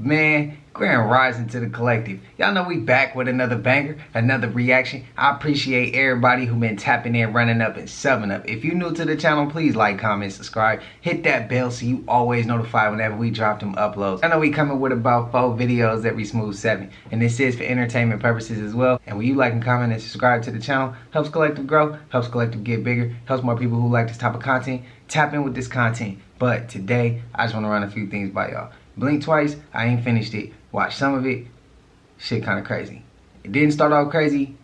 Man, grand rising to the collective. Y'all know we back with another banger, another reaction. I appreciate everybody who been tapping in, running up, and subbing up. If you new to the channel, please like, comment, subscribe. Hit that bell so you always notified whenever we drop them uploads. I know we coming with about 4 videos every smooth 7. And this is for entertainment purposes as well. And when you like and comment and subscribe to the channel, helps collective grow, helps collective get bigger, helps more people who like this type of content tap in with this content. But today, I just want to run a few things by y'all. Blink twice, I ain't finished it. Watch some of it, shit kinda crazy. It didn't start off crazy,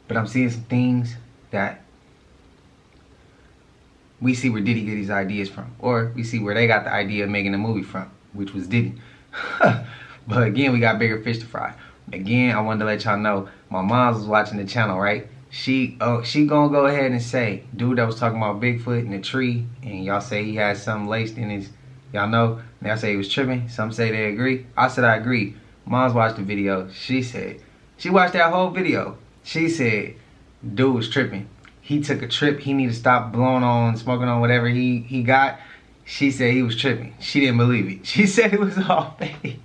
but I'm seeing some things that we see where Diddy get his ideas from. Or we see where they got the idea of making a movie from, which was Diddy. But again, we got bigger fish to fry. Again, I wanted to let y'all know, my mom was watching the channel, right? She gonna go ahead and say, dude that was talking about Bigfoot in the tree, and y'all say he had something laced in his, y'all know, and y'all say he was tripping. Some say they agree. I said I agree. Mom's watched the video. She said, she watched that whole video. She said, dude was tripping. He took a trip. He need to stop blowing on, smoking on whatever he got. She said he was tripping. She didn't believe it. She said it was all fake.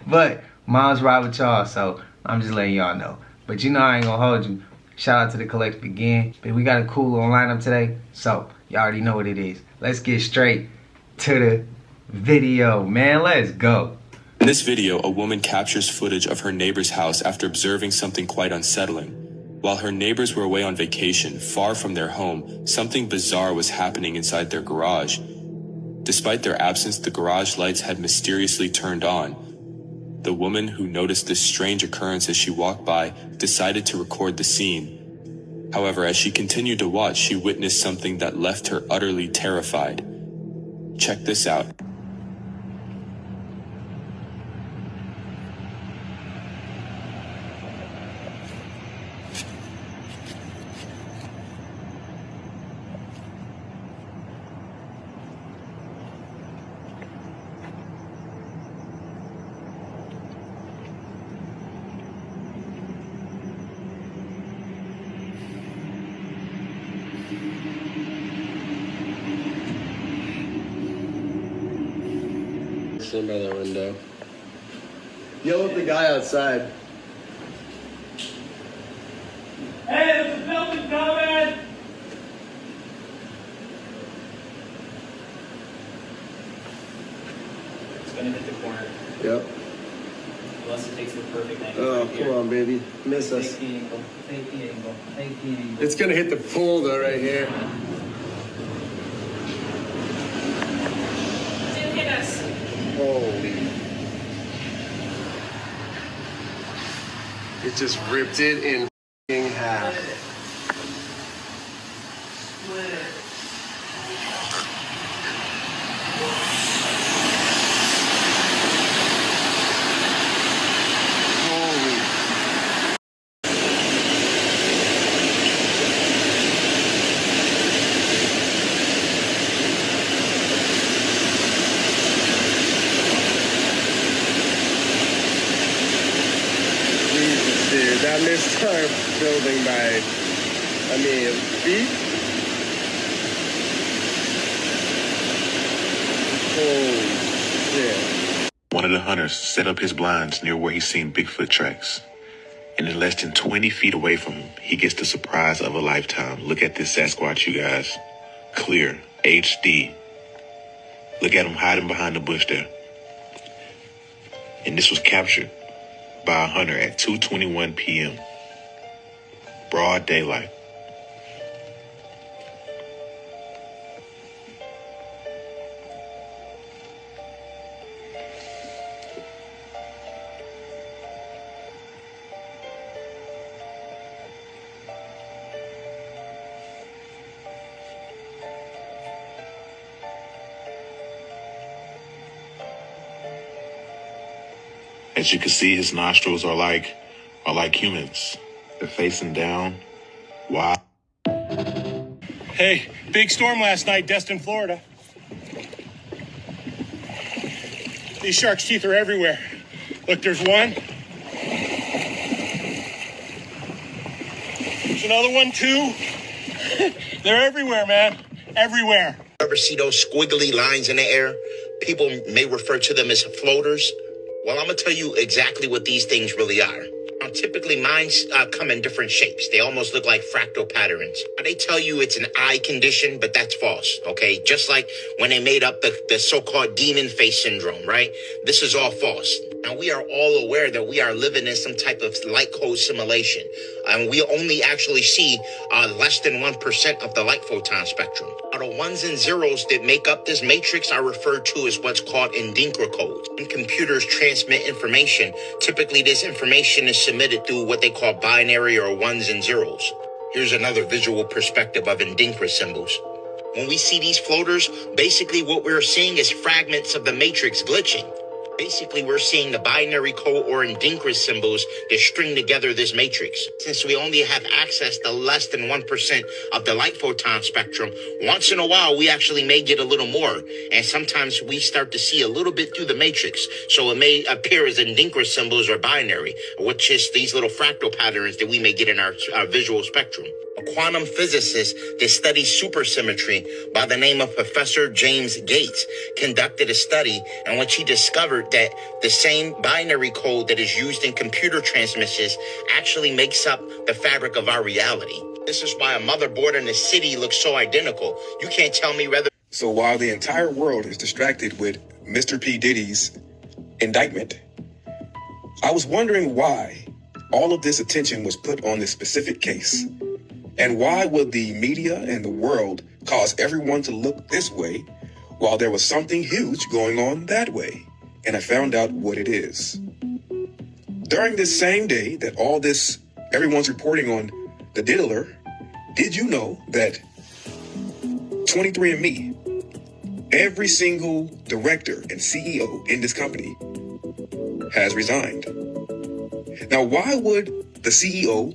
But mom's right with y'all, so I'm just letting y'all know. But you know I ain't gonna hold you. Shout out to the collective again. But we got a cool little lineup today, so y'all already know what it is. Let's get straight to the video, man. Let's go. In this video, a woman captures footage of her neighbor's house after observing something quite unsettling. While her neighbors were away on vacation, far from their home, something bizarre was happening inside their garage. Despite their absence, the garage lights had mysteriously turned on. The woman, who noticed this strange occurrence as she walked by, decided to record the scene. However, as she continued to watch, she witnessed something that left her utterly terrified. Check this out. Sitting by that window. Yell at the guy outside. Hey, there's a building coming! It's gonna hit the corner. Yep. Unless it takes the perfect angle. Oh, right come here. on, baby. Miss us. Take the angle. Take the angle. Take the angle. It's gonna hit the pool though, right here. Didn't hit us. Holy. It just ripped it in f***ing half. Split it. Holy. Jesus, dude, that missed our building by, feet? Holy shit. One of the hunters set up his blinds near where he's seen Bigfoot tracks. And in less than 20 feet away from him, he gets the surprise of a lifetime. Look at this Sasquatch, you guys. Clear, HD. Look at him hiding behind the bush there. And this was captured by a hunter at 2:21 p.m. Broad daylight. As you can see, his nostrils are like humans. They're facing down. Wow. Hey, big storm last night, Destin, Florida. These sharks' teeth are everywhere. Look, there's one. There's another one, too. They're everywhere, man. Everywhere. Up ever see those squiggly lines in the air? People may refer to them as floaters. Well, I'm going to tell you exactly what these things really are. Now, typically, mine come in different shapes. They almost look like fractal patterns. They tell you it's an eye condition, but that's false, okay? Just like when they made up the so-called demon face syndrome, right? This is all false. Now, we are all aware that we are living in some type of light code simulation. And we only actually see less than 1% of the light photon spectrum. Now, the ones and zeros that make up this matrix are referred to as what's called Endinkra codes. When computers transmit information, typically this information is submitted through what they call binary or ones and zeros. Here's another visual perspective of Endinkra symbols. When we see these floaters, basically what we're seeing is fragments of the matrix glitching. Basically, we're seeing the binary code or Endinkra symbols that string together this matrix. Since we only have access to less than 1% of the light photon spectrum, once in a while, we actually may get a little more. And sometimes we start to see a little bit through the matrix. So it may appear as Endinkra symbols or binary, which is these little fractal patterns that we may get in our visual spectrum. A quantum physicist that studies supersymmetry by the name of Professor James Gates conducted a study in which he discovered that the same binary code that is used in computer transmissions actually makes up the fabric of our reality. This is why a motherboard and a city look so identical. You can't tell me whether... So while the entire world is distracted with Mr. P. Diddy's indictment, I was wondering why all of this attention was put on this specific case. And why would the media and the world cause everyone to look this way while there was something huge going on that way? And I found out what it is. During this same day that all this, everyone's reporting on the diddler, did you know that 23andMe, every single director and CEO in this company has resigned? Now, why would the CEO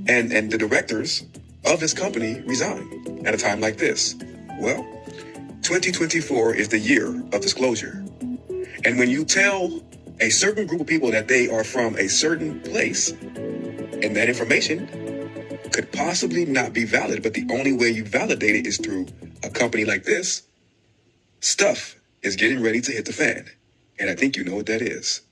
and the directors of this company resign at a time like this? Well, 2024 is the year of disclosure. And when you tell a certain group of people that they are from a certain place, and that information could possibly not be valid, but the only way you validate it is through a company like this, stuff is getting ready to hit the fan. And I think you know what that is.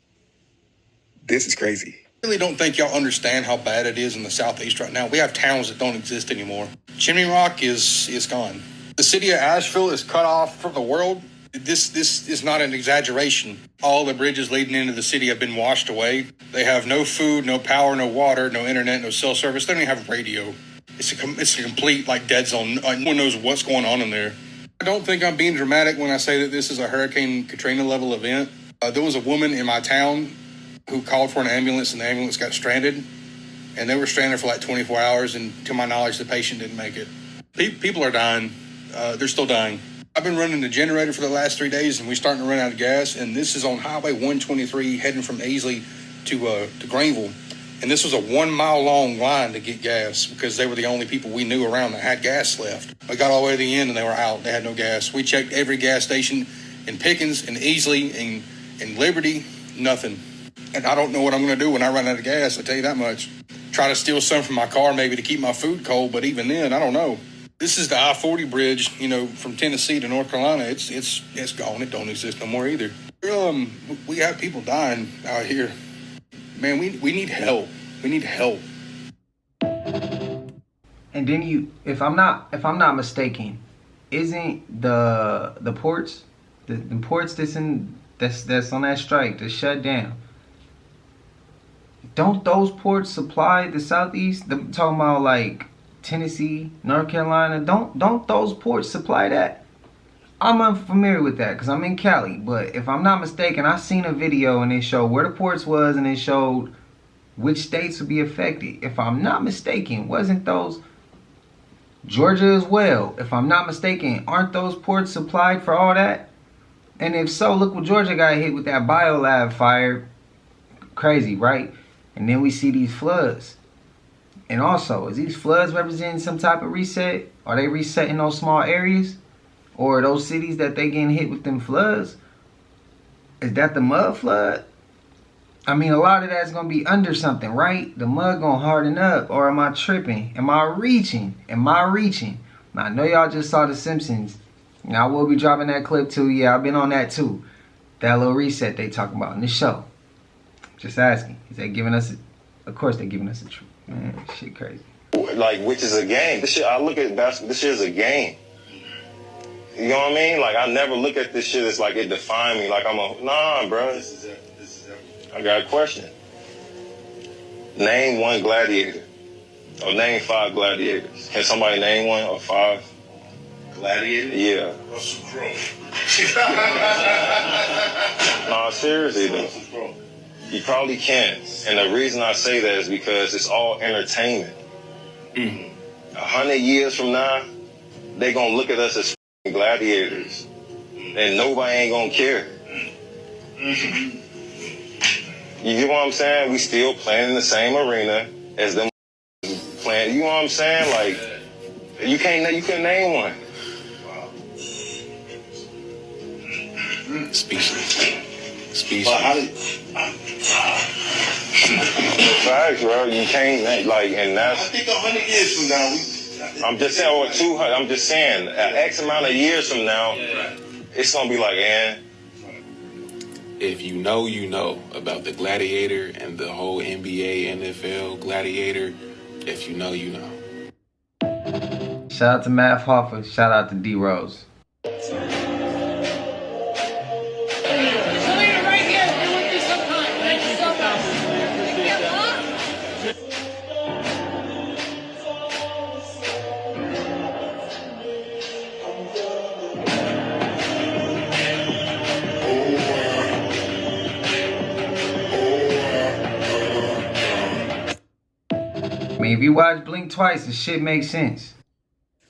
This is crazy. I really don't think y'all understand how bad it is in the Southeast right now. We have towns that don't exist anymore. Chimney Rock is gone. The city of Asheville is cut off from the world. This is not an exaggeration. All the bridges leading into the city have been washed away. They have no food, no power, no water, no internet, no cell service. They don't even have radio. It's a complete dead zone. No one knows what's going on in there. I don't think I'm being dramatic when I say that this is a Hurricane Katrina level event. There was a woman in my town who called for an ambulance, and the ambulance got stranded. And they were stranded for 24 hours, and to my knowledge, the patient didn't make it. People are dying. They're still dying. I've been running the generator for the last 3 days, and we're starting to run out of gas. And this is on Highway 123 heading from Aisley to Greenville. And this was a 1 mile long line to get gas because they were the only people we knew around that had gas left. I got all the way to the end, and they were out. They had no gas. We checked every gas station in Pickens and Aisley and Liberty, nothing. And I don't know what I'm going to do when I run out of gas, I tell you that much. Try to steal some from my car maybe to keep my food cold, but even then, I don't know. This is the I-40 bridge, from Tennessee to North Carolina. It's gone. It don't exist no more either. We have people dying out here. Man, we need help. We need help. And then if I'm not mistaken, isn't the ports, the ports that's on that strike, that's shut down, don't those ports supply the Southeast? I'm talking about Tennessee, North Carolina. Don't those ports supply that? I'm unfamiliar with that because I'm in Cali. But if I'm not mistaken, I seen a video and it showed where the ports was and it showed which states would be affected. If I'm not mistaken, wasn't those Georgia as well? If I'm not mistaken, aren't those ports supplied for all that? And if so, look what Georgia got hit with that biolab fire. Crazy, right? And then we see these floods. And also, is these floods representing some type of reset? Are they resetting those small areas? Or those cities that they getting hit with them floods? Is that the mud flood? I mean, a lot of that's going to be under something, right? The mud going to harden up. Or am I tripping? Am I reaching? Now, I know y'all just saw The Simpsons. Now, I will be dropping that clip too. Yeah, I've been on that too. That little reset they talking about in the show. Just asking. Is they giving us, of course they giving us the truth. Man, shit crazy. Like, which is a game. This shit, I look at basketball, this shit is a game. You know what I mean? Like, I never look at this shit as like it define me. Like, nah, bro. I got a question. Name one gladiator. Or name 5 gladiators. Can somebody name one or 5? Gladiator? Yeah. Russell Crowe. Nah, seriously though. You probably can. And the reason I say that is because it's all entertainment. 100 years from now, they gonna look at us as gladiators. And nobody ain't gonna care. You get what I'm saying? We still playing in the same arena as them playing. You know what I'm saying? Like, you can name one. Speechless. But how did... Facts, bro. You can't, like, and that's... I think 100 years from now, I'm just saying, or 200, I'm just saying, X amount of years from now, it's gonna be like, If you know, you know about the Gladiator and the whole NBA, NFL Gladiator. If you know, you know. Shout out to Matt Hoffa. Shout out to D Rose. I mean, if you watch Blink twice, the shit makes sense.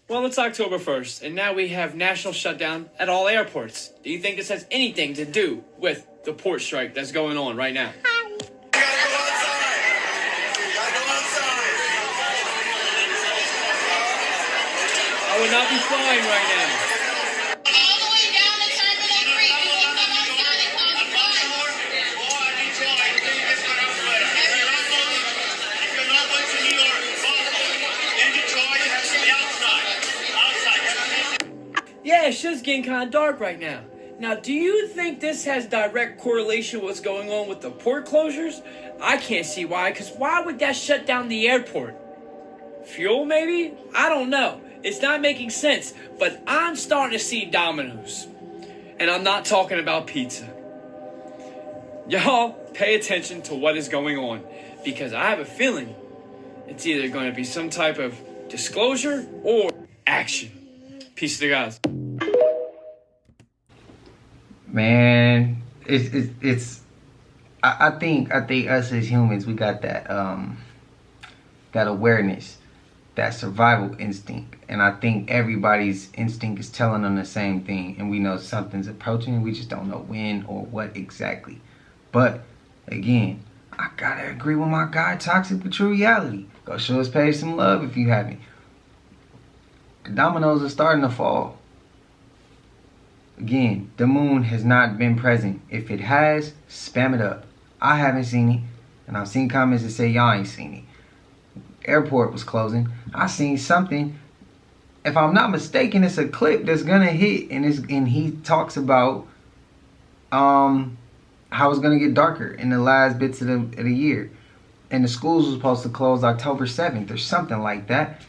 Well, it's October 1st, and now we have national shutdown at all airports. Do you think this has anything to do with the port strike that's going on right now? I would not be flying right now. Yeah, shit's getting kind of dark right now. Now, do you think this has direct correlation with what's going on with the port closures? I can't see why, because why would that shut down the airport? Fuel, maybe? I don't know. It's not making sense, but I'm starting to see dominoes. And I'm not talking about pizza. Y'all, pay attention to what is going on, because I have a feeling it's either going to be some type of disclosure or action. Peace to the guys. Man, I think us as humans, we got that awareness, that survival instinct, and I think everybody's instinct is telling them the same thing, and we know something's approaching. We just don't know when or what exactly. But again, I gotta agree with my guy, Toxic with True Reality. Go show us page some love if you haven't. The dominoes are starting to fall. Again, the moon has not been present. If it has, spam it up. I haven't seen it, and I've seen comments that say y'all ain't seen it. Airport was closing. I seen something. If I'm not mistaken, it's a clip that's gonna hit, and he talks about how it's gonna get darker in the last bits of the year, and the schools were supposed to close October 7th or something like that.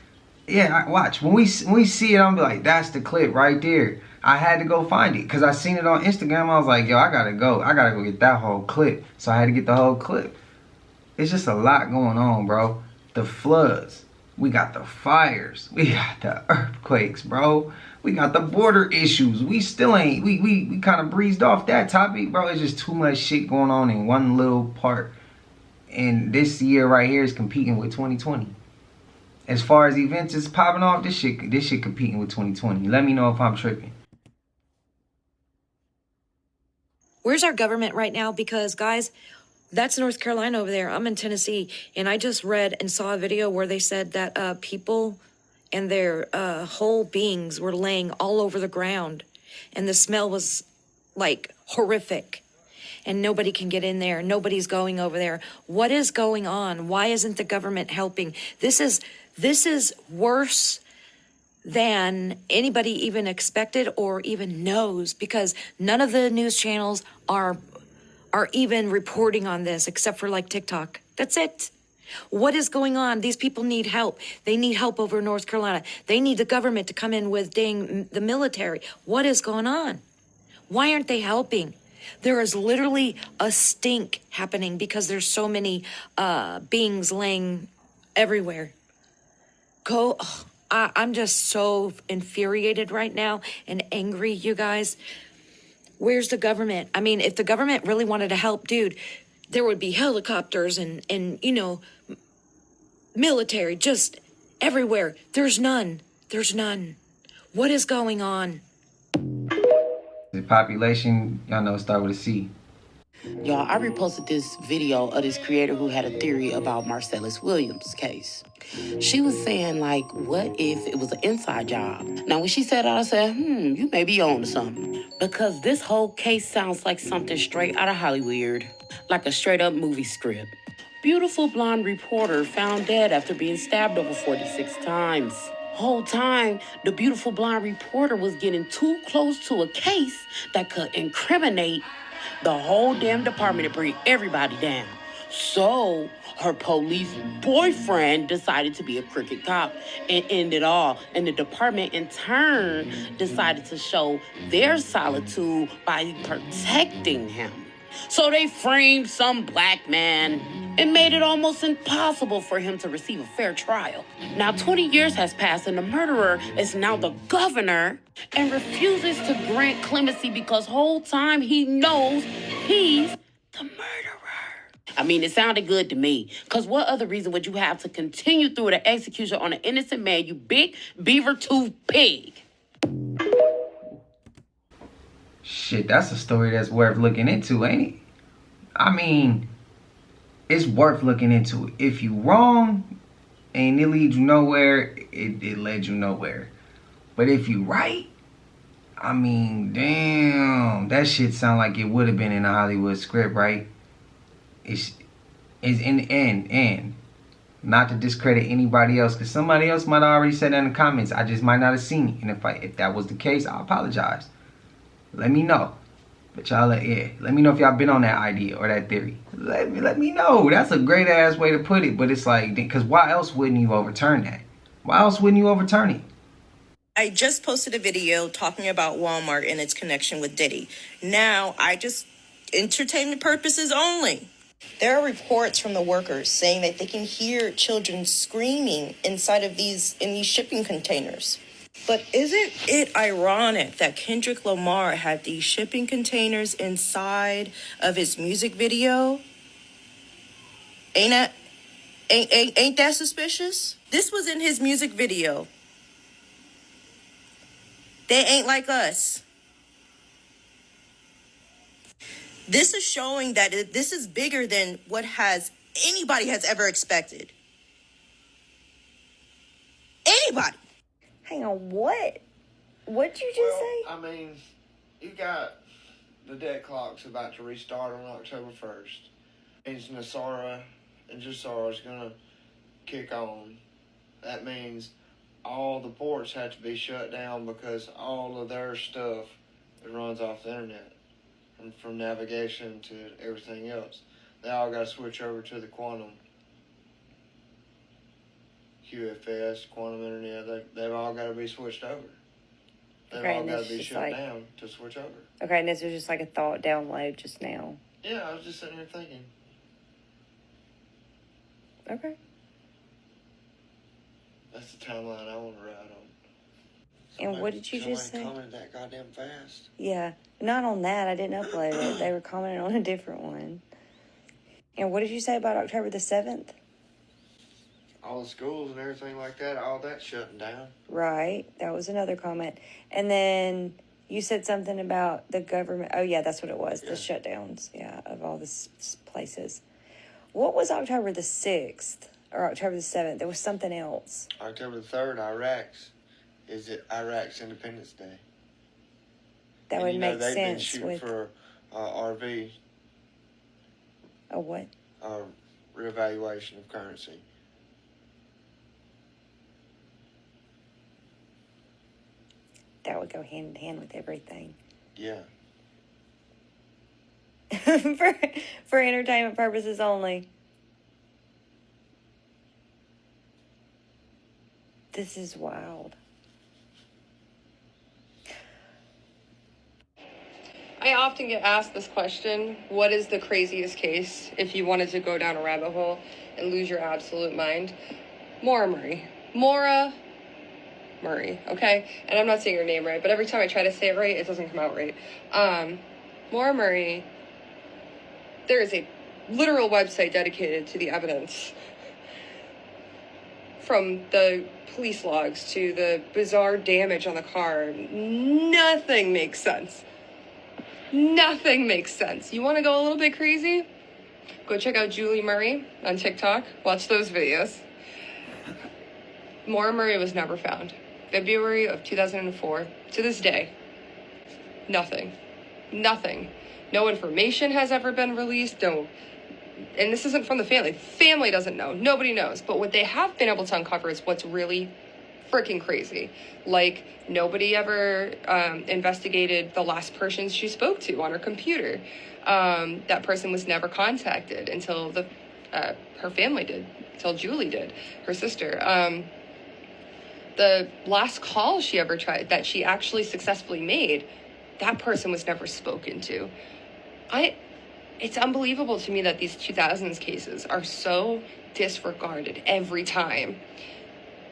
Yeah, watch. When we see it, I'm like, that's the clip right there. I had to go find it because I seen it on Instagram. I was like, yo, I gotta go get that whole clip. So I had to get the whole clip. It's just a lot going on, bro. The floods, we got the fires, we got the earthquakes, bro. We got the border issues. We still ain't, we kind of breezed off that topic, bro. It's just too much shit going on in one little part. And this year right here is competing with 2020. As far as events is popping off, this shit competing with 2020. Let me know if I'm tripping. Where's our government right now? Because, guys, that's North Carolina over there. I'm in Tennessee, and I just read and saw a video where they said that people and their whole beings were laying all over the ground, and the smell was, like, horrific, and nobody can get in there. Nobody's going over there. What is going on? Why isn't the government helping? This is worse than anybody even expected or even knows, because none of the news channels are even reporting on this except for like TikTok. That's it. What is going on? These people need help. They need help over in North Carolina. They need the government to come in with the military. What is going on? Why aren't they helping? There is literally a stink happening because there's so many beings laying everywhere. I'm just so infuriated right now and angry, you guys. Where's the government? I mean, if the government really wanted to help, dude, there would be helicopters and you know, military just everywhere. There's none. There's none. What is going on? The population, y'all know, start with a C. Y'all, I reposted this video of this creator who had a theory about Marcellus Williams' case. She was saying, like, what if it was an inside job? Now, when she said that, I said, you may be on to something. Because this whole case sounds like something straight out of Hollywood. Like a straight-up movie script. Beautiful blonde reporter found dead after being stabbed over 46 times. Whole time, the beautiful blonde reporter was getting too close to a case that could incriminate the whole damn department and bring everybody down. So her police boyfriend decided to be a crooked cop and end it all. And the department in turn decided to show their solitude by protecting him. So they framed some black man and made it almost impossible for him to receive a fair trial. Now 20 years has passed and the murderer is now the governor and refuses to grant clemency because whole time he knows he's the murderer. I mean, it sounded good to me. Because what other reason would you have to continue through the execution on an innocent man, you big beaver-toothed pig? Shit, that's a story that's worth looking into, ain't it? I mean, it's worth looking into. If you wrong and it leads you nowhere, it led you nowhere. But if you right, I mean, damn, that shit sound like it would have been in a Hollywood script, right? It's in the end, and not to discredit anybody else, because somebody else might have already said that in the comments. I just might not have seen it. And if that was the case, I apologize. Let me know. But y'all, let me know if y'all been on that idea or that theory. Let me know. That's a great ass way to put it. But it's like, because why else wouldn't you overturn that? Why else wouldn't you overturn it? I just posted a video talking about Walmart and its connection with Diddy. Now, entertainment purposes only. There are reports from the workers saying that they can hear children screaming in these shipping containers. But isn't it ironic that Kendrick Lamar had these shipping containers inside of his music video? Ain't that suspicious? This was in his music video. They ain't like us. This is showing that this is bigger than what anybody has ever expected. Anybody. Hang on, what? What'd you just say? I mean, you got the debt clock's about to restart on October 1st. Means Nasara and Jasara is going to kick on. That means all the ports have to be shut down because all of their stuff runs off the internet. And from navigation to everything else. They all got to switch over to the quantum. QFS, quantum internet, they've all got to be switched over. They've all got to be shut down to switch over. Okay, and this was just like a thought download just now. Yeah, I was just sitting here thinking. Okay. That's the timeline I want to ride on. And what did you just say? Somebody commented that goddamn fast. Yeah, not on that. I didn't upload it. They were commenting on a different one. And what did you say about October the 7th? All the schools and everything like that, all that shutting down. Right. That was another comment. And then you said something about the government. Oh, yeah, that's what it was. Yeah. The shutdowns, of all the places. What was October the 6th or October the 7th? There was something else. October the 3rd, Iraq's Independence Day. That would make sense. They've been shooting for RV. A what? Reevaluation of currency. that would go hand in hand with everything. Yeah. for entertainment purposes only. This is wild. I often get asked this question, what is the craziest case if you wanted to go down a rabbit hole and lose your absolute mind? Maura Murray. Maura Murray, okay? And I'm not saying her name right, but every time I try to say it right, it doesn't come out right. Maura Murray, there is a literal website dedicated to the evidence. From the police logs to the bizarre damage on the car, nothing makes sense. Nothing makes sense. You want to go a little bit crazy? Go check out Julie Murray on TikTok. Watch those videos. Maura Murray was never found. February of 2004. To this day, nothing. Nothing. No information has ever been released. No. And this isn't from the family. Family doesn't know. Nobody knows. But what they have been able to uncover is what's really freaking crazy. Like, nobody ever investigated the last person she spoke to on her computer. That person was never contacted until her family did, until Julie did, her sister. The last call she ever tried, that she actually successfully made, that person was never spoken to. It's unbelievable to me that these 2000s cases are so disregarded every time.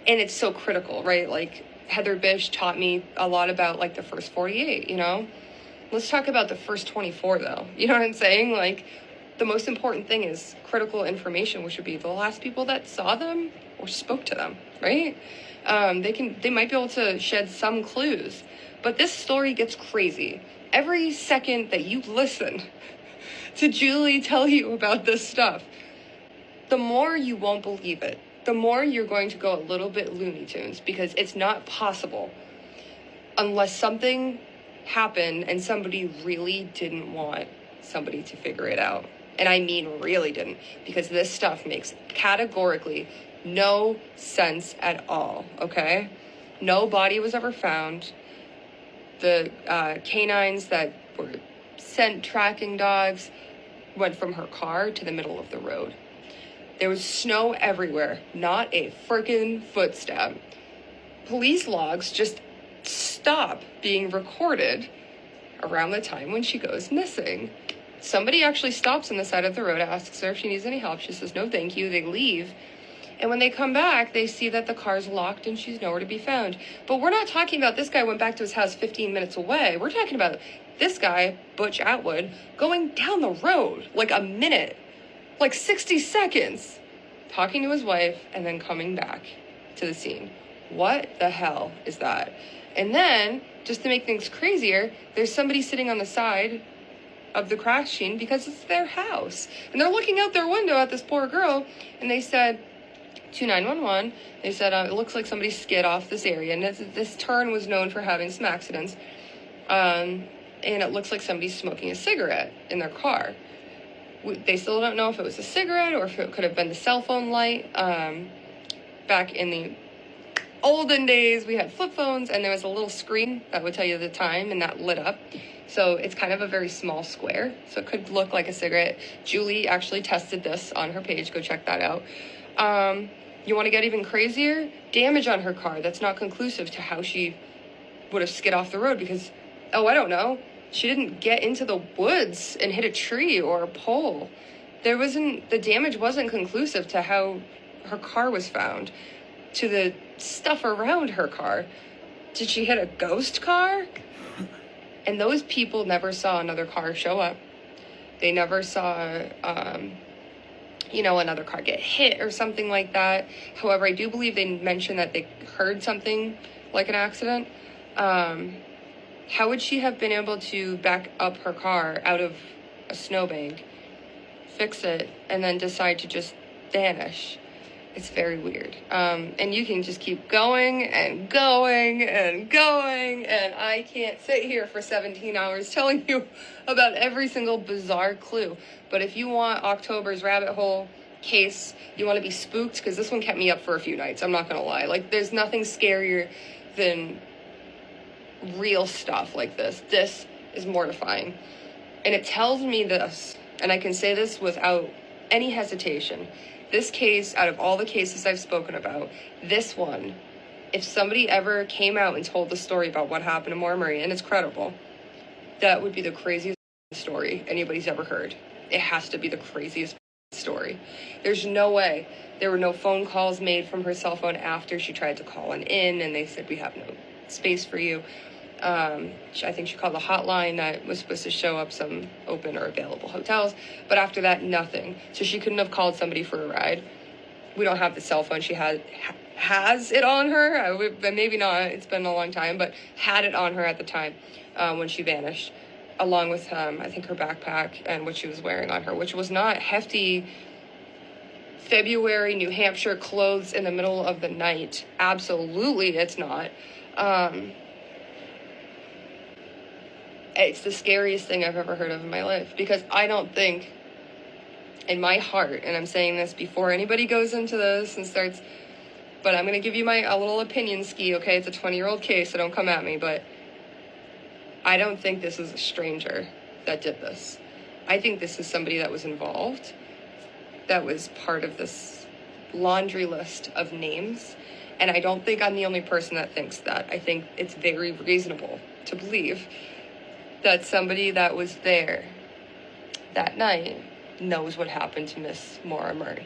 And it's so critical, right? Like, Heather Bish taught me a lot about, like, the first 48, you know? Let's talk about the first 24, though. You know what I'm saying? Like, the most important thing is critical information, which would be the last people that saw them or spoke to them, right? They might be able to shed some clues. But this story gets crazy. Every second that you listen to Julie tell you about this stuff, the more you won't believe it. The more you're going to go a little bit Looney Tunes, because it's not possible unless something happened and somebody really didn't want somebody to figure it out. And I mean really didn't, because this stuff makes categorically no sense at all, okay? No body was ever found. The canines that were sent tracking dogs went from her car to the middle of the road. There was snow everywhere, not a freaking footstep. Police logs just stop being recorded around the time when she goes missing. Somebody actually stops on the side of the road, asks her if she needs any help. She says, no, thank you. They leave. And when they come back, they see that the car's locked and she's nowhere to be found. But we're not talking about this guy went back to his house 15 minutes away. We're talking about this guy, Butch Atwood, going down the road like a minute, like 60 seconds, talking to his wife and then coming back to the scene. What the hell is that? And then, just to make things crazier, there's somebody sitting on the side of the crash scene because it's their house. And they're looking out their window at this poor girl, and they said, to 911, they said, it looks like somebody skid off this area. And this turn was known for having some accidents. And it looks like somebody's smoking a cigarette in their car. They still don't know if it was a cigarette or if it could have been the cell phone light. Back in the olden days, we had flip phones, and there was a little screen that would tell you the time, and that lit up. So it's kind of a very small square, so it could look like a cigarette. Julie actually tested this on her page. Go check that out. You want to get even crazier? Damage on her car. That's not conclusive to how she would have skid off the road because, I don't know. She didn't get into the woods and hit a tree or a pole. The damage wasn't conclusive to how her car was found, to the stuff around her car. Did she hit a ghost car? And those people never saw another car show up. They never saw, another car get hit or something like that. However, I do believe they mentioned that they heard something like an accident. How would she have been able to back up her car out of a snowbank, fix it, and then decide to just vanish? It's very weird. And you can just keep going and going and going, and I can't sit here for 17 hours telling you about every single bizarre clue. But if you want October's rabbit hole case, you want to be spooked, because this one kept me up for a few nights, I'm not gonna lie. Like, there's nothing scarier than real stuff like this. This is mortifying. And it tells me this, and I can say this without any hesitation. This case, out of all the cases I've spoken about, this one, if somebody ever came out and told the story about what happened to Maura Murray, and it's credible, that would be the craziest story anybody's ever heard. It has to be the craziest story. There's no way. There were no phone calls made from her cell phone after she tried to call an inn, and they said, we have no space for you. I think she called the hotline that was supposed to show up some open or available hotels, but after that, nothing. So she couldn't have called somebody for a ride. We don't have the cell phone. She has it on her, maybe not, it's been a long time, but had it on her at the time when she vanished, along with, I think, her backpack and what she was wearing on her, which was not hefty February New Hampshire clothes in the middle of the night. Absolutely, it's not. It's the scariest thing I've ever heard of in my life, because I don't think, in my heart, and I'm saying this before anybody goes into this and starts, but I'm going to give you a little opinion ski, okay? It's a 20-year-old case, so don't come at me, but I don't think this is a stranger that did this. I think this is somebody that was involved, that was part of this laundry list of names, and I don't think I'm the only person that thinks that. I think it's very reasonable to believe that somebody that was there that night knows what happened to Miss Maura Murray.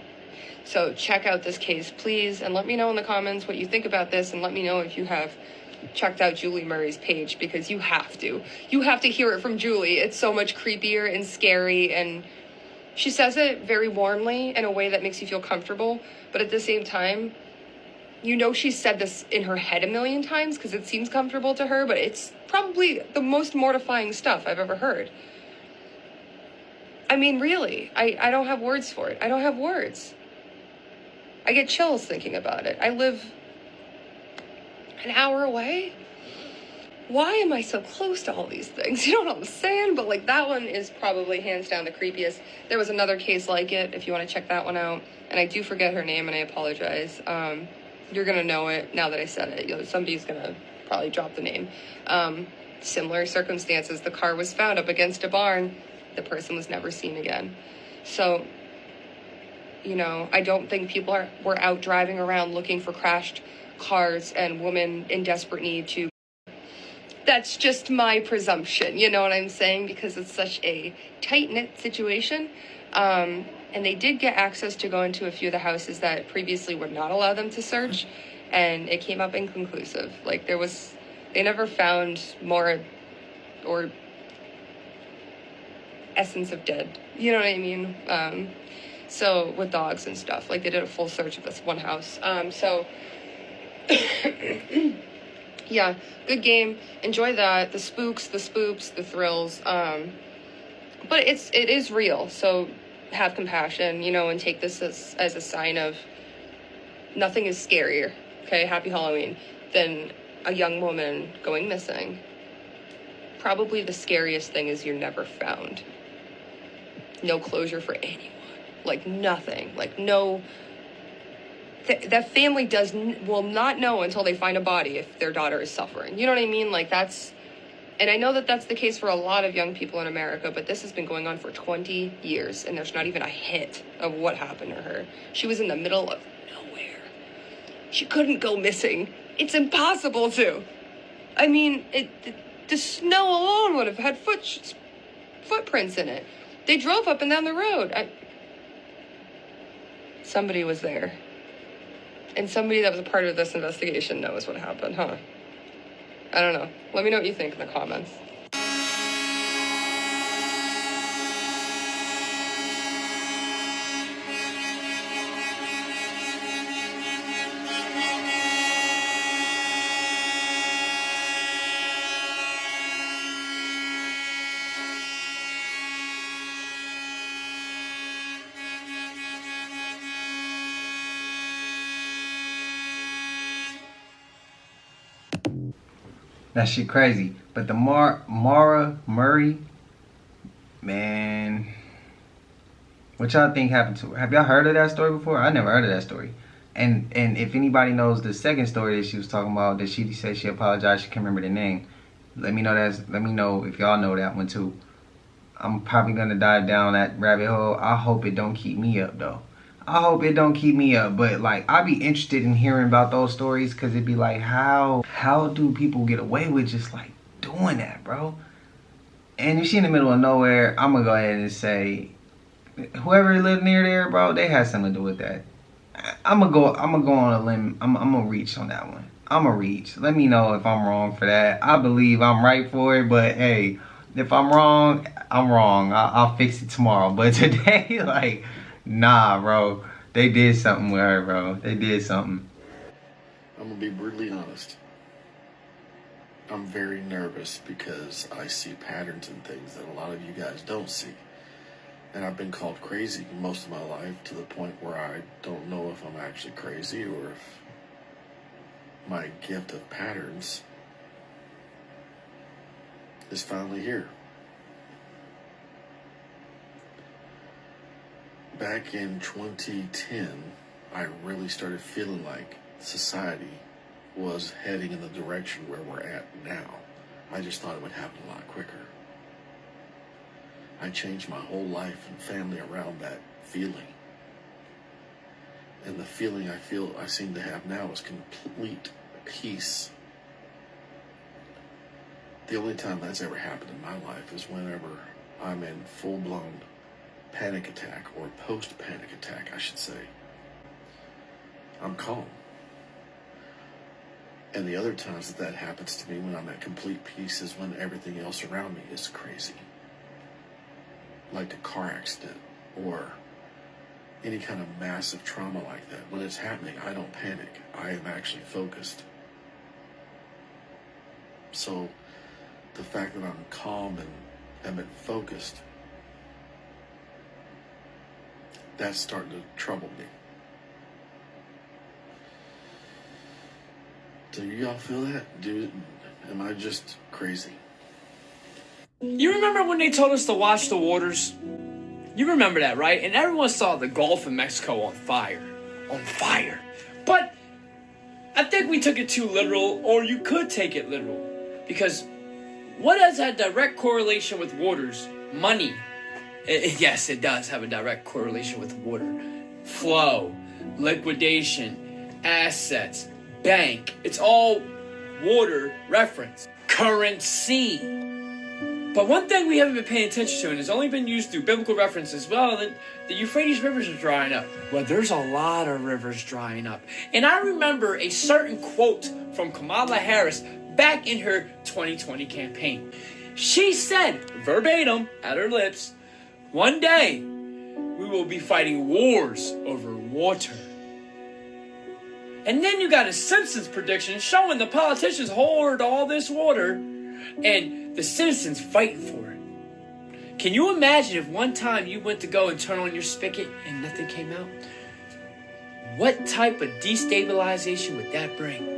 So check out this case, please, and let me know in the comments what you think about this, and let me know if you have checked out Julie Murray's page, because you have to. You have to hear it from Julie. It's so much creepier and scary, and she says it very warmly in a way that makes you feel comfortable, but at the same time, you know she's said this in her head a million times because it seems comfortable to her, but it's probably the most mortifying stuff I've ever heard. I mean, really, I don't have words for it. I don't have words. I get chills thinking about it. I live an hour away. Why am I so close to all these things? You know what I'm saying? But like, that one is probably hands down the creepiest. There was another case like it, if you want to check that one out. And I do forget her name, and I apologize. You're going to know it now that I said it. You know, somebody's going to probably drop the name. Similar circumstances. The car was found up against a barn. The person was never seen again. So, you know, I don't think people were out driving around looking for crashed cars and women in desperate need to. That's just my presumption, you know what I'm saying? Because it's such a tight-knit situation. And they did get access to go into a few of the houses that previously would not allow them to search. And it came up inconclusive. Like, they never found more or essence of dead. You know what I mean? So with dogs and stuff, like they did a full search of this one house. Yeah, good game. Enjoy that. The spooks, the spoops, the thrills. But it is real. So have compassion, you know, and take this as a sign of nothing is scarier, okay, happy Halloween, than a young woman going missing. Probably the scariest thing is you're never found. No closure for anyone. Like nothing. Like no... that family will not know until they find a body if their daughter is suffering. You know what I mean? Like that's... And I know that that's the case for a lot of young people in America, but this has been going on for 20 years, and there's not even a hint of what happened to her. She was in the middle of nowhere. She couldn't go missing. It's impossible to. I mean, the snow alone would have had footprints in it. They drove up and down the road. Somebody was there. And somebody that was a part of this investigation knows what happened, huh? I don't know. Let me know what you think in the comments. That shit crazy. But the Maura Murray, man, what y'all think happened to her? Have y'all heard of that story before? I never heard of that story. And if anybody knows the second story that she was talking about, that she said she apologized, she can't remember the name. Let me know if y'all know that one too. I'm probably gonna dive down that rabbit hole. I hope it don't keep me up though. I hope it don't keep me up, but like I'd be interested in hearing about those stories, because it'd be like, how do people get away with just like doing that, bro? And if she in the middle of nowhere, I'm gonna go ahead and say whoever lived near there, bro, they had something to do with that. I'm gonna go on a limb. I'm gonna reach on that one. I'm gonna reach. Let me know if I'm wrong for that. I believe I'm right for it, but hey, if I'm wrong, I'm wrong. I'll fix it tomorrow. But today, like, nah, bro. They did something with her, bro. They did something. I'm gonna be brutally honest. I'm very nervous because I see patterns in things that a lot of you guys don't see. And I've been called crazy most of my life, to the point where I don't know if I'm actually crazy or if my gift of patterns is finally here. Back in 2010, I really started feeling like society was heading in the direction where we're at now. I just thought it would happen a lot quicker. I changed my whole life and family around that feeling. And the feeling I seem to have now is complete peace. The only time that's ever happened in my life is whenever I'm in full-blown panic attack, or post-panic attack, I should say. I'm calm. And the other times that happens to me, when I'm at complete peace, is when everything else around me is crazy. Like a car accident or any kind of massive trauma like that. When it's happening, I don't panic. I am actually focused. So the fact that I'm calm and am focused, that's starting to trouble me. Do y'all feel that? Am I just crazy? You remember when they told us to watch the waters? You remember that, right? And everyone saw the Gulf of Mexico on fire. On fire. But I think we took it too literal, or you could take it literal. Because what has had direct correlation with waters? Money. Yes, it does have a direct correlation with water. Flow, liquidation, assets, bank. It's all water reference. Currency. But one thing we haven't been paying attention to, and has only been used through biblical reference as well, that the Euphrates rivers are drying up. Well, there's a lot of rivers drying up. And I remember a certain quote from Kamala Harris back in her 2020 campaign. She said, verbatim, at her lips, one day, we will be fighting wars over water. And then you got a Simpsons prediction showing the politicians hoard all this water and the citizens fighting for it. Can you imagine if one time you went to go and turn on your spigot and nothing came out? What type of destabilization would that bring?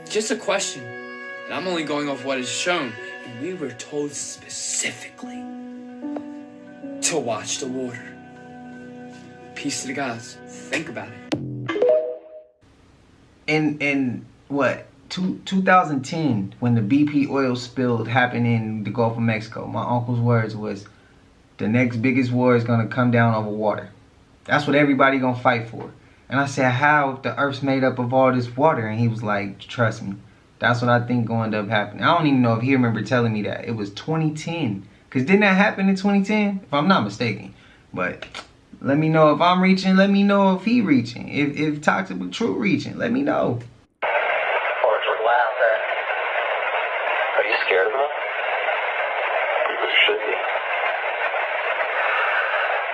Just a question. And I'm only going off what is shown. And we were told specifically to watch the water. Peace to the gods. Think about it. In what? 2010, when the BP oil spill happened in the Gulf of Mexico, my uncle's words was, the next biggest war is going to come down over water. That's what everybody going to fight for. And I said, how, if the earth's made up of all this water? And he was like, trust me, that's what I think going to happen. I don't even know if he remember telling me that. It was 2010. Because didn't that happen in 2010? If I'm not mistaken. But let me know if I'm reaching. Let me know if he reaching. If Toxic but True reaching. Let me know. Are you scared of me? You should be.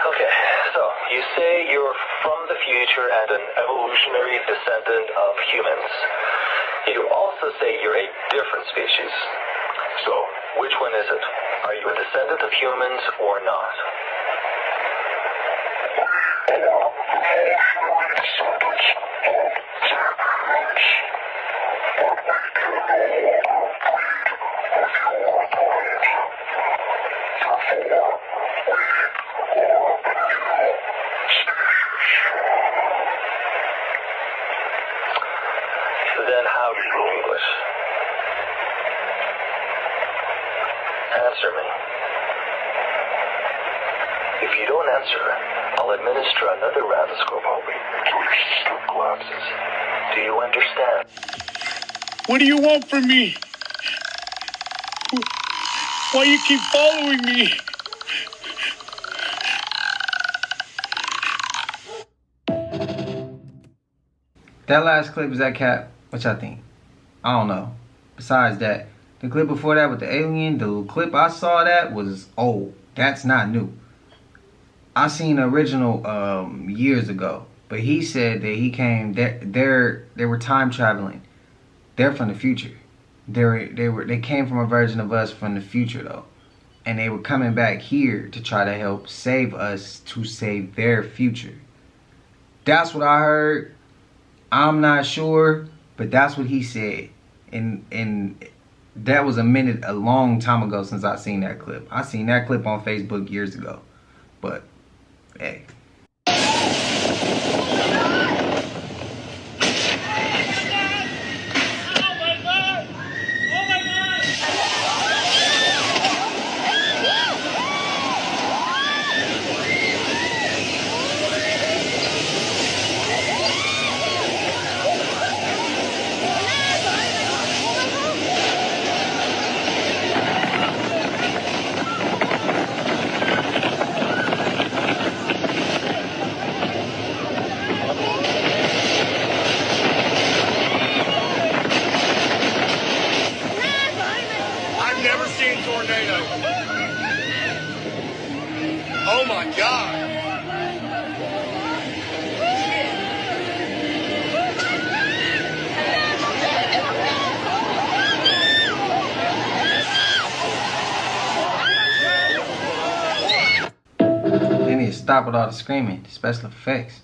Okay, so you say you're from the future and an evolutionary descendant of humans. You also say you're a different species. So, which one is it? Are you a descendant of humans or not? Then how do you know English? question? If you don't answer, I'll administer another ratoscope hoping to restore collapses. Do you understand? What do you want from me? Why you keep following me? That last clip, is that cap? What y'all think? I don't know. Besides that, the clip before that with the alien, the clip I saw that was old. That's not new. I seen the original years ago, but he said that he came. They were time traveling. They're from the future. They came from a version of us from the future though, and they were coming back here to try to help save us to save their future. That's what I heard. I'm not sure, but that's what he said, and that was a long time ago since I seen that clip. I seen that clip on Facebook years ago, but hey. Oh my God. They need to stop with all the screaming, the special effects.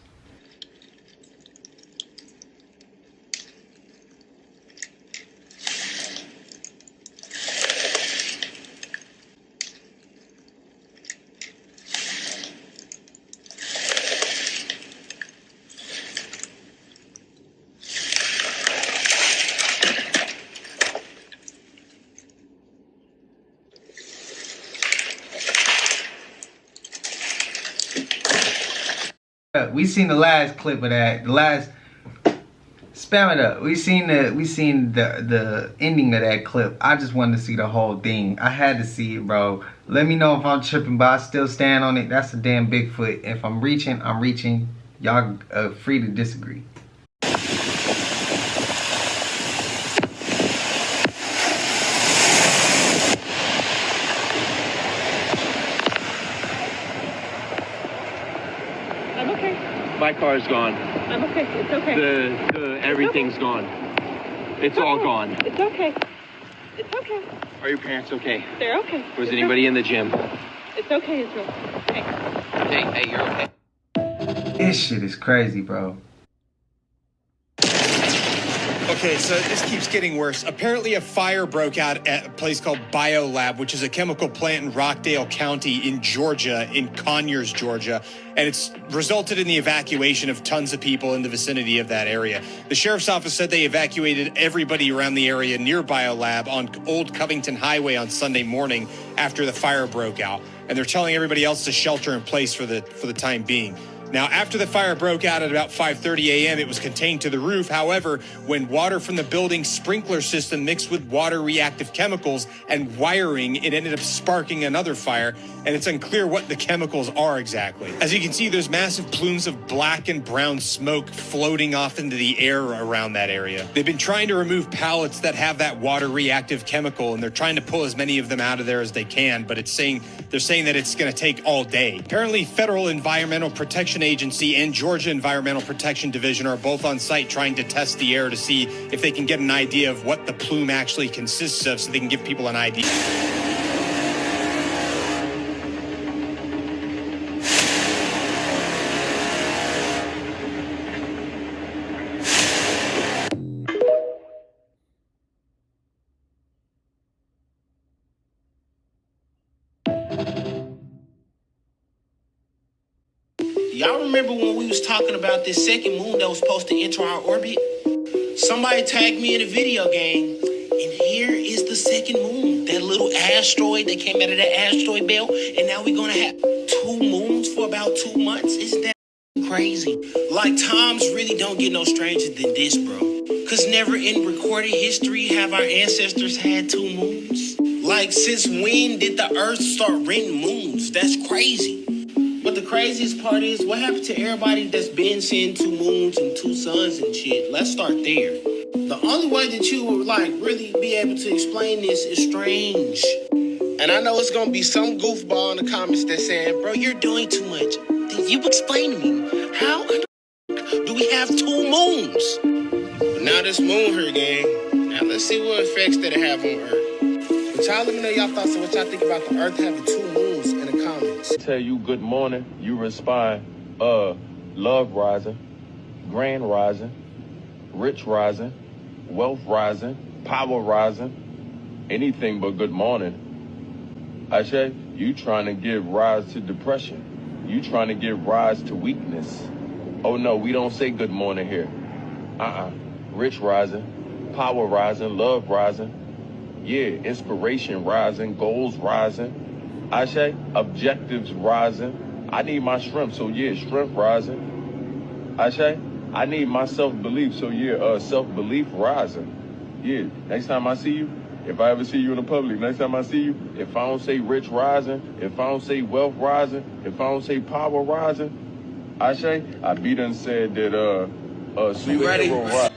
We seen the last clip of that. The last spam it up. We seen the ending of that clip. I just wanted to see the whole thing. I had to see it, bro. Let me know if I'm tripping, but I still stand on it. That's a damn Bigfoot. If I'm reaching, I'm reaching. Y'all free to disagree. My car's gone. I'm okay. It's okay. Everything's gone. It's all gone. It's okay. It's okay. Are your parents okay? They're okay. Was anybody in the gym? It's okay, Israel. Hey, you're okay. This shit is crazy, bro. Okay, so this keeps getting worse. Apparently a fire broke out at a place called BioLab, which is a chemical plant in Rockdale County in Georgia, in Conyers, Georgia, and it's resulted in the evacuation of tons of people in the vicinity of that area. The sheriff's office said they evacuated everybody around the area near BioLab on Old Covington Highway on Sunday morning after the fire broke out, and they're telling everybody else to shelter in place for the time being. Now, after the fire broke out at about 5:30 a.m., it was contained to the roof. However, when water from the building's sprinkler system mixed with water-reactive chemicals and wiring, it ended up sparking another fire, and it's unclear what the chemicals are exactly. As you can see, there's massive plumes of black and brown smoke floating off into the air around that area. They've been trying to remove pallets that have that water-reactive chemical, and they're trying to pull as many of them out of there as they can, but they're saying that it's going to take all day. Apparently, Federal Environmental Protection Agency and Georgia Environmental Protection Division are both on site trying to test the air to see if they can get an idea of what the plume actually consists of so they can give people an idea. Y'all remember when we was talking about this second moon that was supposed to enter our orbit? Somebody tagged me in a video game, and here is the second moon that little asteroid that came out of that asteroid belt, and now we're gonna have 2 moons for about 2 months? Isn't that crazy? Like, times really don't get no stranger than this, bro. Cause never in recorded history have our ancestors had 2 moons. Like, since when did the earth start renting moons? That's crazy. But the craziest part is, what happened to everybody that's been seeing 2 moons and 2 suns and shit? Let's start there. The only way that you would, like, really be able to explain this is strange. And I know it's gonna be some goofball in the comments that's saying, bro, you're doing too much. You explain to me, how do we have 2 moons? But now this moon here, gang. Now let's see what effects that it have on Earth. But y'all let me know y'all thoughts on what y'all think about the Earth having 2 moons in the comments. Tell you good morning, you respond, love rising, grand rising, rich rising, wealth rising, power rising, anything but good morning. I say, you trying to give rise to depression. You trying to give rise to weakness. Oh no, we don't say good morning here. Rich rising, power rising, love rising. Yeah, inspiration rising, goals rising. I say, objectives rising. I need my strength, so yeah, strength rising. I say, I need my self-belief, so yeah, self-belief rising. Yeah, next time I see you, if I ever see you in the public, next time I see you, if I don't say rich rising, if I don't say wealth rising, if I don't say power rising, I say, I be done said that, superhero rising.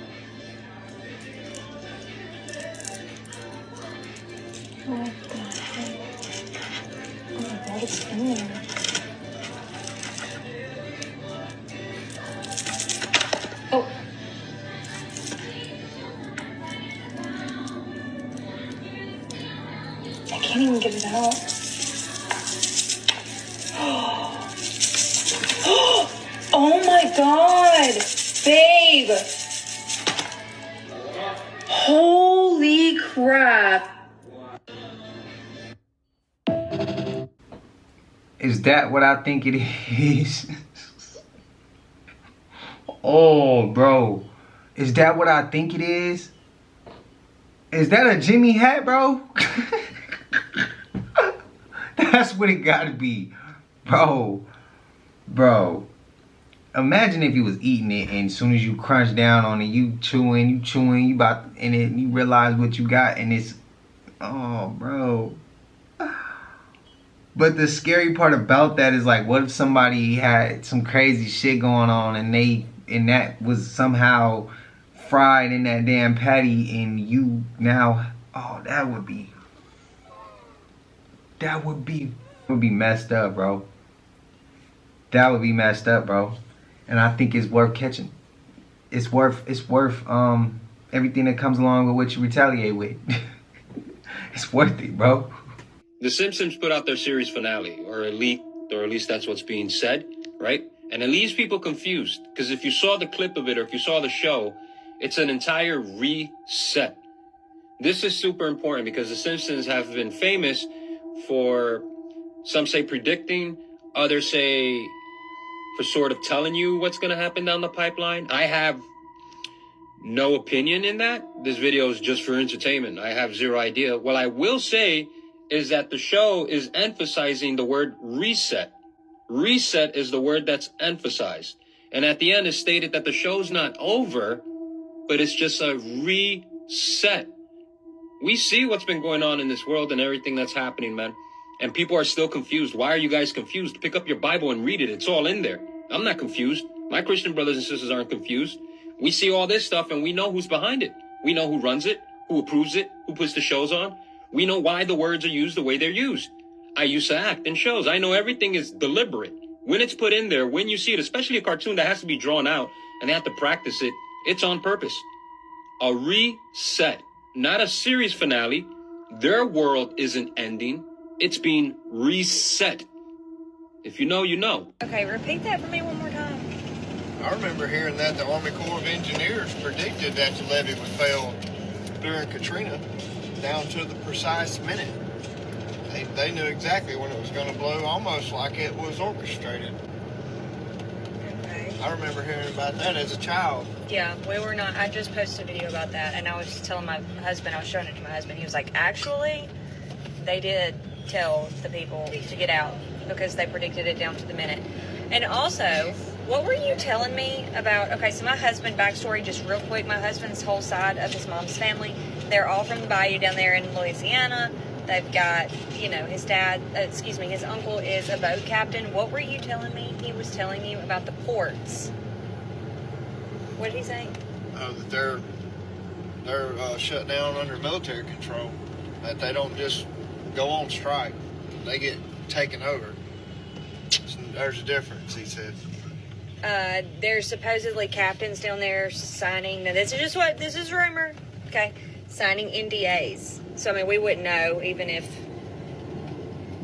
What's in there? Oh. I can't even get it out. Oh my God, babe. Holy crap. Is that what I think it is? Oh, bro. Is that what I think it is? Is that a Jimmy hat, bro? That's what it gotta be. Bro. Imagine if you was eating it and as soon as you crunch down on it, you chewing, you about, and then you realize what you got and it's, oh, bro. But the scary part about that is, like, what if somebody had some crazy shit going on and that was somehow fried in that damn patty and you now, oh, that would be messed up, bro. That would be messed up, bro. And I think it's worth catching. It's worth everything that comes along with what you retaliate with. It's worth it, bro. The Simpsons put out their series finale, or at least that's what's being said, right? And it leaves people confused, because if you saw the clip of it, or if you saw the show, it's an entire reset. This is super important because the Simpsons have been famous for, some say predicting, others say for sort of telling you what's going to happen down the pipeline. I have no opinion in that. This video is just for entertainment. I have zero idea. What I will say is that the show is emphasizing the word reset. Reset is the word that's emphasized. And at the end, it's stated that the show's not over, but it's just a reset. We see what's been going on in this world and everything that's happening, man. And people are still confused. Why are you guys confused? Pick up your Bible and read it. It's all in there. I'm not confused. My Christian brothers and sisters aren't confused. We see all this stuff and we know who's behind it. We know who runs it, who approves it, who puts the shows on. We know why the words are used the way they're used. I used to act in shows. I know everything is deliberate. When it's put in there, when you see it, especially a cartoon that has to be drawn out and they have to practice it, it's on purpose. A reset, not a series finale. Their world isn't ending. It's being reset. If you know, you know. Okay, repeat that for me one more time. I remember hearing that the Army Corps of Engineers predicted that the levee would fail during Katrina down to the precise minute. They knew exactly when it was going to blow, almost like it was orchestrated. Okay. I remember hearing about that as a child. Yeah, we were not. I just posted a video about that, and I was telling my husband, I was showing it to my husband. He was like, actually, they did tell the people to get out because they predicted it down to the minute. And also, what were you telling me about? Okay, so my husband, backstory, just real quick. My husband's whole side of his mom's family, they're all from the bayou down there in Louisiana. They've got, you know, his dad, his uncle is a boat captain. What were you telling me? He was telling you about the ports. What did he say? That they're shut down under military control. That they don't just go on strike. They get taken over. So there's a difference, he said. There's supposedly captains down there signing. Now, this is rumor. Okay. Signing NDAs. So, I mean, we wouldn't know even if.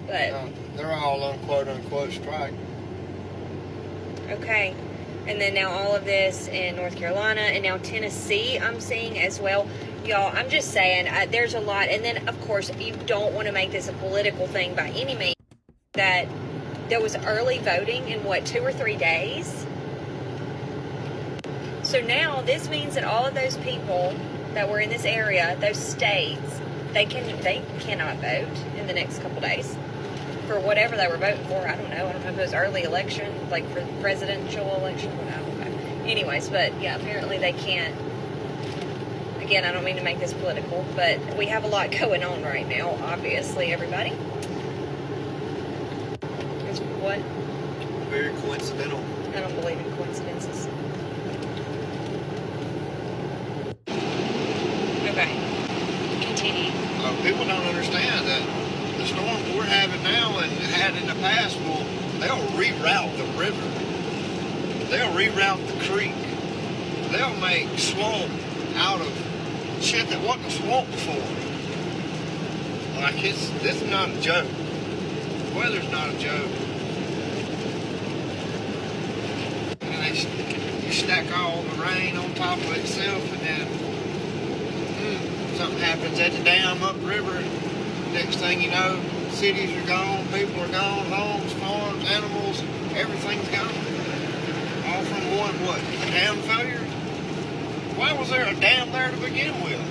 But. They're all on quote unquote strike. Okay. And then now all of this in North Carolina and now Tennessee, I'm seeing as well. Y'all, I'm just saying, there's a lot. And then, of course, you don't want to make this a political thing by any means. That there was early voting in, 2 or 3 days? So now this means that all of those people that were in this area, those states, they cannot vote in the next couple days for whatever they were voting for. I don't know if it was early election, like for presidential election. I don't know. Anyways, but yeah, apparently they can't. Again, I don't mean to make this political, but we have a lot going on right now, obviously, everybody. It's what? Very coincidental. I don't believe in coincidences. Okay. Continue. People don't understand that the storms we're having now and had in the past they'll reroute the river. They'll reroute the creek. They'll make swamp out of shit that wasn't a swamp before. Like this is not a joke. The weather's not a joke. And you stack all the rain on top of itself, and then something happens at the dam upriver. Next thing you know, cities are gone, people are gone, homes, farms, animals, everything's gone. All from one, a dam failure? Why was there a dam there to begin with?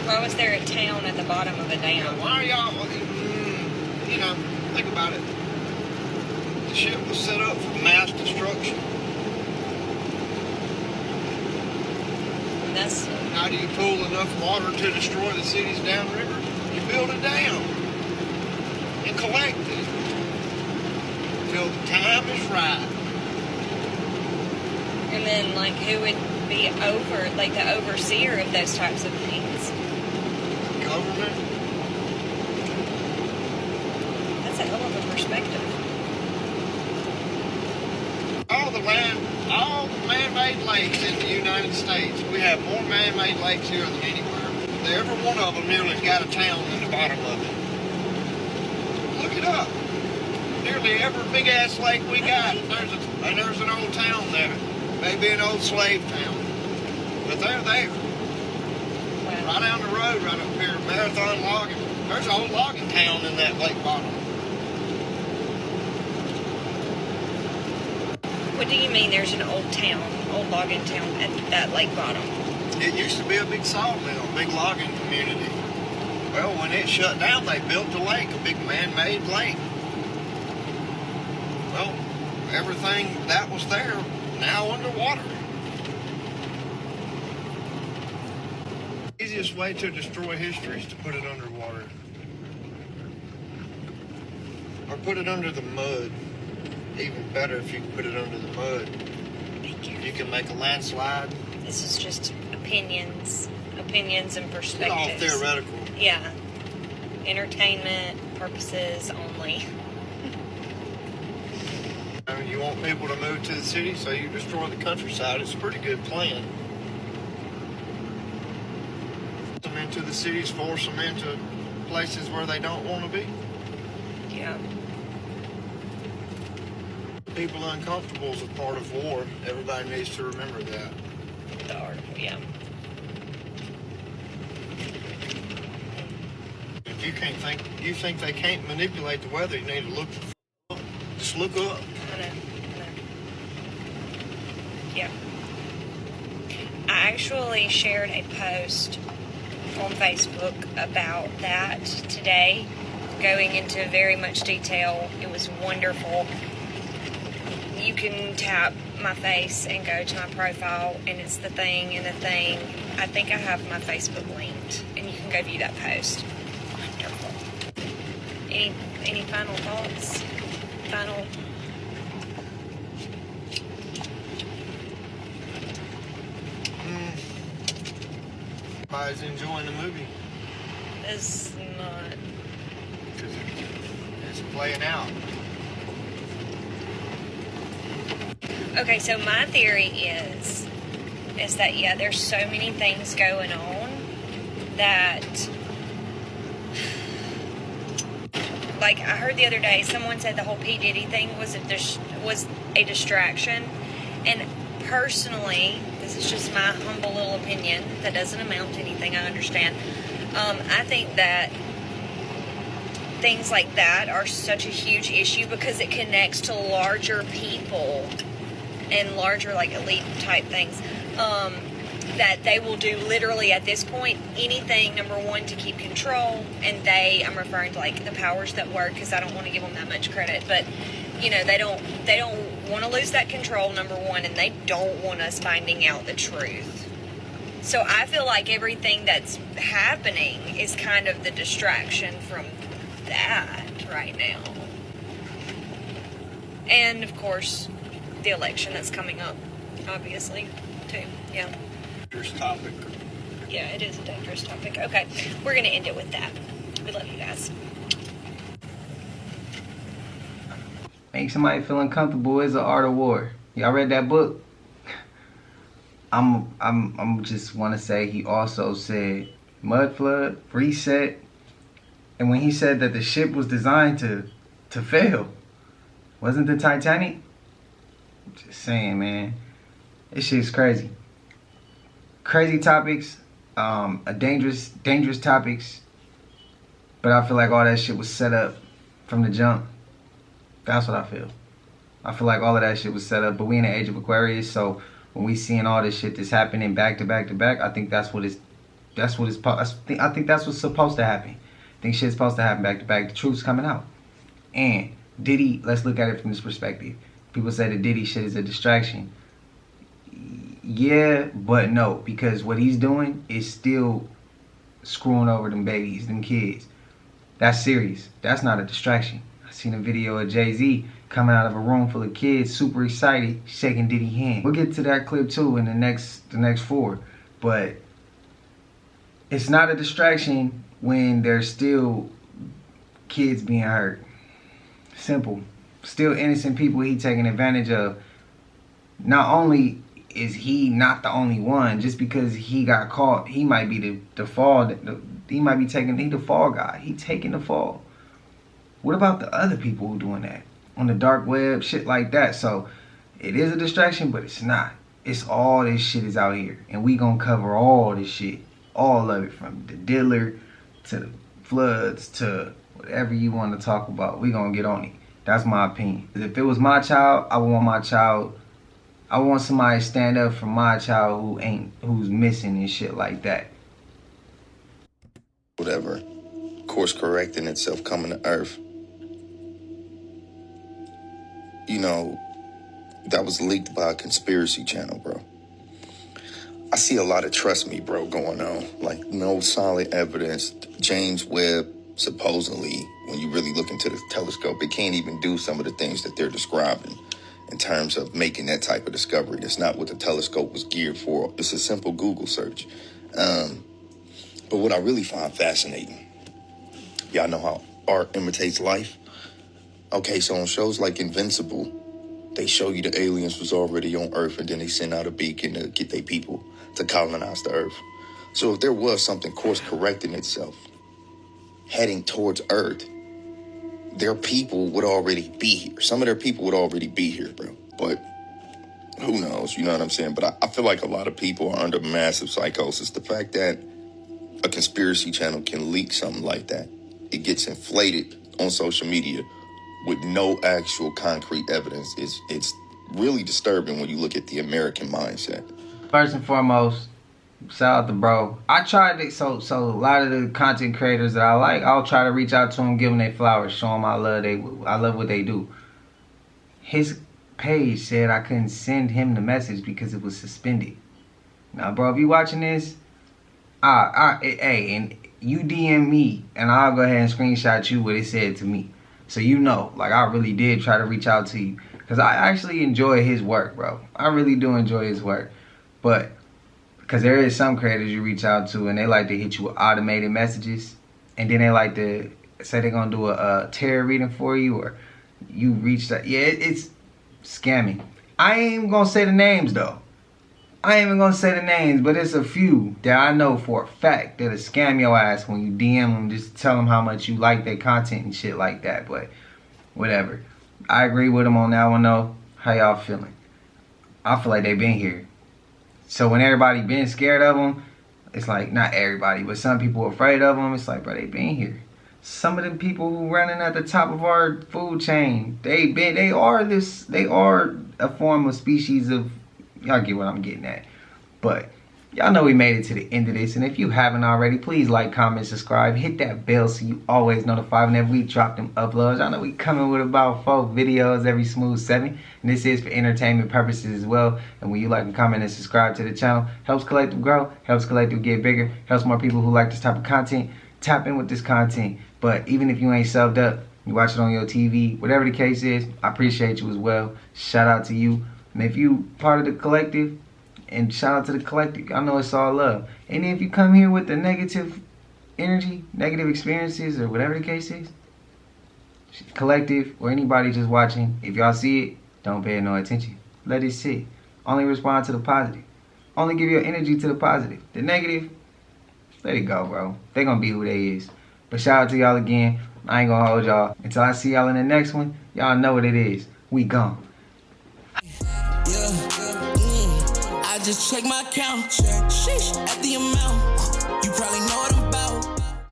Why was there a town at the bottom of a dam? Why are y'all, think about it. The ship was set up for mass destruction. How do you pull enough water to destroy the cities downriver? You build a dam and collect it till the time is right. And then, who would be the overseer of those types of things? Government. That's a hell of a perspective. All the man-made lakes in the United States, we have more man-made lakes here than anywhere. Every one of them nearly got a town in the bottom of it. Look it up. Nearly every big-ass lake we got, there's an old town there. Maybe an old slave town. But they're there. Right down the road, right up here, Marathon Logging. There's a whole logging town in that lake bottom. What do you mean there's an old logging town at that lake bottom? It used to be a big sawmill, a big logging community. Well, when it shut down, they built a lake, a big man-made lake. Well, everything that was there, now underwater. The easiest way to destroy history is to put it underwater. Or put it under the mud. Even better if you can put it under the mud. You can make a landslide. This is just opinions and perspectives. It's all theoretical. Yeah. Entertainment purposes only. You want people to move to the city, so you destroy the countryside. It's a pretty good plan. Force them into the cities, force them into places where they don't want to be. Yeah. People uncomfortable is a part of war. Everybody needs to remember that. The article, yeah. If you think they can't manipulate the weather, you need to look. Just look up. I know. Yeah. I actually shared a post on Facebook about that today, going into very much detail. It was wonderful. You can tap my face and go to my profile, and it's the thing and the thing. I think I have my Facebook linked, and you can go view that post. Wonderful. Any final thoughts? Final. Everybody's enjoying the movie. It's not. It's playing out. Okay, so my theory is that, yeah, there's so many things going on that, like, I heard the other day, someone said the whole P. Diddy thing was a distraction. And personally, this is just my humble little opinion that doesn't amount to anything, I understand. I think that things like that are such a huge issue because it connects to larger people and larger, like, elite type things, that they will do literally at this point anything, number one, to keep control. And I'm referring to, like, the powers that work, because I don't want to give them that much credit, but, you know, they don't want to lose that control, number one, and they don't want us finding out the truth. So I feel like everything that's happening is kind of the distraction from that right now. And, of course, the election that's coming up, obviously, too. Yeah. Dangerous topic. Yeah, it is a dangerous topic. Okay, we're going to end it with that. We love you guys. Make somebody feel uncomfortable is the art of war. Y'all read that book? I'm just want to say he also said mud flood, reset, and when he said that the ship was designed to fail, wasn't the Titanic? Just saying, man. This shit's crazy. Crazy topics, dangerous topics. But I feel like all that shit was set up from the jump. That's what I feel. I feel like all of that shit was set up. But we in the age of Aquarius, so when we seeing all this shit that's happening back to back to back, I think I think that's what's supposed to happen. I think shit's supposed to happen back to back. The truth's coming out. And Diddy, let's look at it from this perspective. People say the Diddy shit is a distraction. Yeah, but no, because what he's doing is still screwing over them babies, them kids. That's serious. That's not a distraction. I seen a video of Jay-Z coming out of a room full of kids, super excited, shaking Diddy's hand. We'll get to that clip too in the next 4. But it's not a distraction when there's still kids being hurt. Simple. Still innocent people he taking advantage of. Not only is he not the only one, just because he got caught, he might be the fall. He might be he the fall guy. He taking the fall. What about the other people who doing that on the dark web, shit like that? So it is a distraction, but it's not. It's all this shit is out here, and we gonna cover all this shit, all of it, from the diddler to the floods to whatever you want to talk about. We gonna get on it. That's my opinion. If it was my child, I want somebody to stand up for my child who's missing and shit like that. Whatever. Course correcting itself coming to Earth. You know, that was leaked by a conspiracy channel, bro. I see a lot of trust me, bro, going on. Like, no solid evidence. James Webb, supposedly, when you really look into the telescope, it can't even do some of the things that they're describing in terms of making that type of discovery. That's not what the telescope was geared for. It's a simple Google search. But what I really find fascinating, y'all know how art imitates life? Okay, so on shows like Invincible, they show you the aliens was already on Earth, and then they send out a beacon to get their people to colonize the Earth. So if there was something course correcting itself, heading towards Earth, their people would already be here. Some of their people would already be here, bro. But who knows? You know what I'm saying? But I feel like a lot of people are under massive psychosis. The fact that a conspiracy channel can leak something like that, it gets inflated on social media with no actual concrete evidence, it's really disturbing when you look at the American mindset. First and foremost, Shout out to bro. I tried to, so a lot of the content creators that I like, I'll try to reach out to them, give them their flowers, show them I love what they do. His page said I couldn't send him the message because it was suspended. Now, bro, if you watching this, hey, and you DM me, and I'll go ahead and screenshot you what it said to me. So you know, like, I really did try to reach out to you. Because I actually enjoy his work, bro. I really do enjoy his work. But, because there is some creators you reach out to, and they like to hit you with automated messages. And then they like to say they're going to do a tarot reading for you, or you reached out. Yeah, it's scamming. I ain't even going to say the names, though. I ain't even gonna say the names, but it's a few that I know for a fact that'll scam your ass when you DM them, just tell them how much you like their content and shit like that. But whatever. I agree with them on that one though. How y'all feeling? I feel like they been here. So when everybody been scared of them, it's like, not everybody, but some people afraid of them. It's like, bro, they been here. Some of them people who running at the top of our food chain, they are a form of species of, y'all get what I'm getting at. But y'all know we made it to the end of this. And if you haven't already, please like, comment, subscribe. Hit that bell so you always notified whenever we drop them uploads. I know we coming with about 4 videos every smooth 7. And this is for entertainment purposes as well. And when you like and comment and subscribe to the channel, helps Collective grow, helps Collective get bigger, helps more people who like this type of content tap in with this content. But even if you ain't subbed up, you watch it on your TV, whatever the case is, I appreciate you as well. Shout out to you. And if you part of the collective, and shout out to the collective, I know it's all love. And if you come here with the negative energy, negative experiences, or whatever the case is, collective, or anybody just watching, if y'all see it, don't pay no attention. Let it sit. Only respond to the positive. Only give your energy to the positive. The negative, let it go, bro. They gonna be who they is. But shout out to y'all again. I ain't gonna hold y'all. Until I see y'all in the next one, y'all know what it is. We gone. I just check my count. Sheesh. At the